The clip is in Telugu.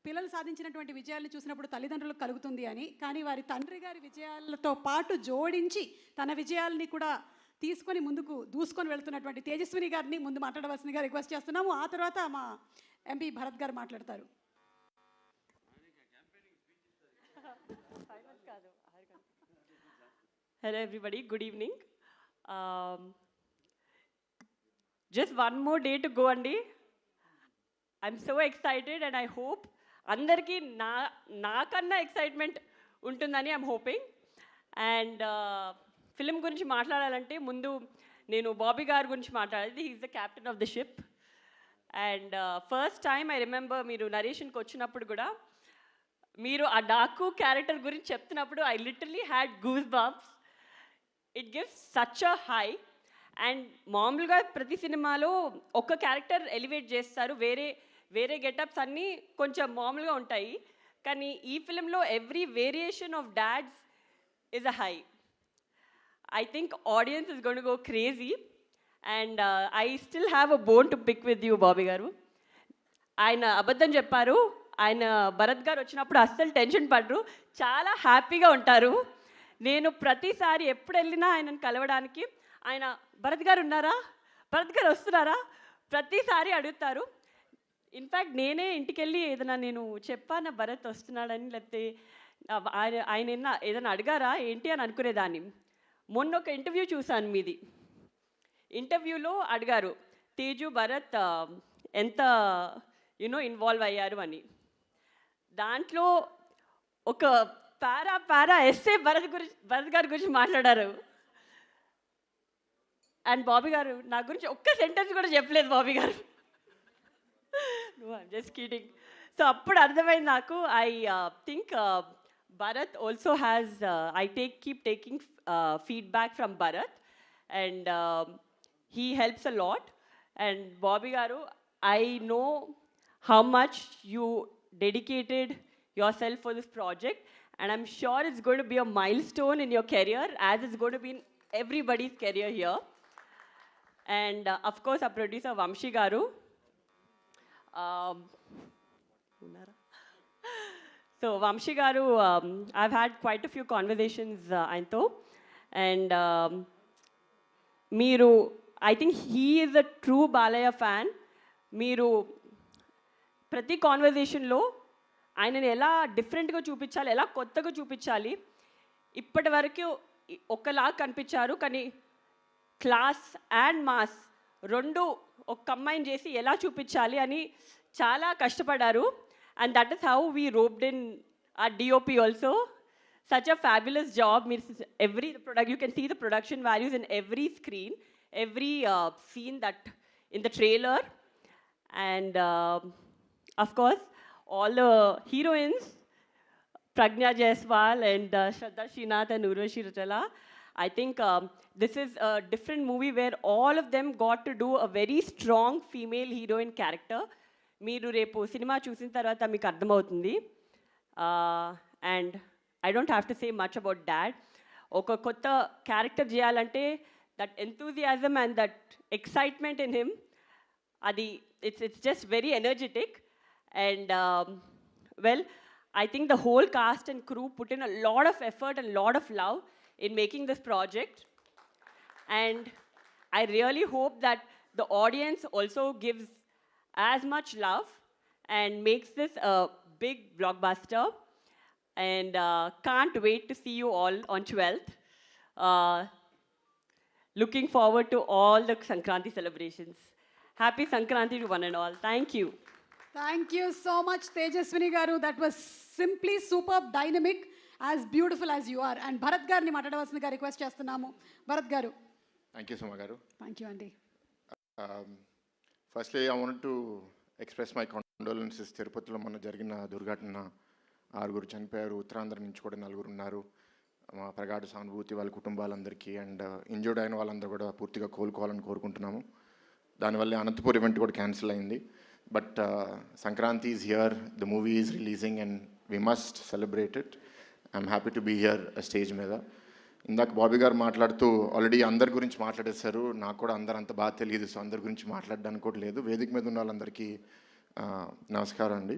పిల్లలు సాధించినటువంటి విజయాలను చూసినప్పుడు తల్లిదండ్రులకు కలుగుతుంది అని. కానీ వారి తండ్రి గారి విజయాలతో పాటు జోడించి తన విజయాల్ని కూడా తీసుకొని ముందుకు దూసుకొని వెళ్తున్నటువంటి తేజస్విని గారిని ముందు మాట్లాడవలసిందిగా రిక్వెస్ట్ చేస్తున్నాము. ఆ తర్వాత మా ఎంపీ భరత్ గారు మాట్లాడతారు. Hello everybody, good evening. Just one more day to go andi. I'm so excited and I hope andarki nakanna excitement untundani I'm hoping. And film gurinchi maatladalante mundu nenu Bobby garu gurinchi maatladali. He is the captain of the ship. And first time I remember meeru narration ki vachinappudu kuda meeru aa Daku character gurinchi cheptunnappudu I literally had goosebumps. It gives such a high. And మామూలుగా ప్రతి సినిమాలో ఒక క్యారెక్టర్ ఎలివేట్ చేస్తారు, వేరే గెటప్స్ అన్నీ కొంచెం మామూలుగా ఉంటాయి. కానీ ఈ ఫిలింలో every variation of dads is a high. I think audience is going to go crazy. And I still have a bone to pick with you Bobby garu. ఆయన అబద్ధం చెప్పారు. ఆయన భరత్ గారు వచ్చినప్పుడు అస్సలు టెన్షన్ పడరు, చాలా హ్యాపీగా ఉంటారు. నేను ప్రతిసారి ఎప్పుడు వెళ్ళినా ఆయనను కలవడానికి ఆయన భరత్ గారు ఉన్నారా, భరత్ గారు వస్తున్నారా ప్రతిసారి అడుగుతారు. ఇన్ఫ్యాక్ట్ నేనే ఇంటికి వెళ్ళి ఏదైనా నేను చెప్పాను భరత్ వస్తున్నాడని, లేకపోతే ఆయన ఏదైనా అడిగారా ఏంటి అని అనుకునేదాన్ని. మొన్న ఒక ఇంటర్వ్యూ చూశాను మీది. ఇంటర్వ్యూలో అడిగారు తేజు భరత్ ఎంత ఇన్వాల్వ్ అయ్యారు అని. దాంట్లో ఒక పారా ఎస్సే భరత్ గారి గురించి మాట్లాడారు. అండ్ బాబీ గారు నా గురించి ఒక్క సెంటెన్స్ కూడా చెప్పలేదు బాబీ గారు. I'm just kidding. సో అప్పుడు అర్థమైంది నాకు. I think Bharat also has keep taking feedback from Bharat and he helps a lot. And Bobby garu, I know how much you dedicated yourself for this project and I'm sure it's going to be a milestone in your career as it's going to be in everybody's career here. And of course our producer Vamshi garu, so Vamshi garu, I've had quite a few conversations ayinto, and meeru, I think he is a true Balaya fan. Meeru prati conversation lo ఆయనని ఎలా డిఫరెంట్గా చూపించాలి, ఎలా కొత్తగా చూపించాలి, ఇప్పటి వరకు ఒకలా కనిపించారు కానీ క్లాస్ అండ్ మాస్ రెండు ఒక కంబైన్ చేసి ఎలా చూపించాలి అని చాలా కష్టపడ్డారు. And that is how we roped in a DOP also. Such a fabulous job. మీరు every product you can see the production values in every screen, every scene that in the trailer. And of course all the heroines, Pragna Jaiswal and Shraddha Srinath and Urvashi Rautela. I think this is a different movie where all of them got to do a very strong female heroine character. Meeru repu cinema chusin tarvata meeku ardhamautundi. And I don't have to say much about that. Oka kotta character cheyalante that enthusiasm and that excitement in him, adi it's just very energetic. And well, I think the whole cast and crew put in a lot of effort and lot of love in making this project. And I really hope that the audience also gives as much love and makes this a big blockbuster. And can't wait to see you all on 12th. Looking forward to all the Sankranti celebrations. Happy Sankranti to one and all. Thank you. Thank you so much, Tejaswini garu. That was simply superb, dynamic, as beautiful as you are. And Bharat garni maatladavasinదిగా రిక్వెస్ట్ చేస్తున్నాము. భరత్ గారు. Thank you, Soma garu. Thank you, Andy. Firstly, I wanted to express my condolences. తిరుపతిలో మొన్న జరిగిన దుర్ఘటన, 6 చనిపోయారు, ఉత్తరాంధ్ర నుంచి కూడా 4 ఉన్నారు. మా ప్రగాఢ సానుభూతి వాళ్ళ కుటుంబాలందరికీ. అండ్ ఇంజూర్డ్ అయిన వాళ్ళందరూ కూడా పూర్తిగా కోలుకోవాలని కోరుకుంటున్నాము. దానివల్ల అనంతపూర్ ఈవెంట్ కూడా క్యాన్సిల్ అయింది. But Sankranti is here, the movie is releasing and we must celebrate it. I'm happy to be here stage మీద. ఇందాక బాబీ గారు మాట్లాడుతూ ఆల్రెడీ అందరి గురించి మాట్లాడేశారు. నాకు కూడా అందరు అంత బాగా తెలియదు, సో అందరి గురించి మాట్లాడడానికి కూడా లేదు. వేదిక మీద ఉన్న వాళ్ళందరికీ నమస్కారం అండి.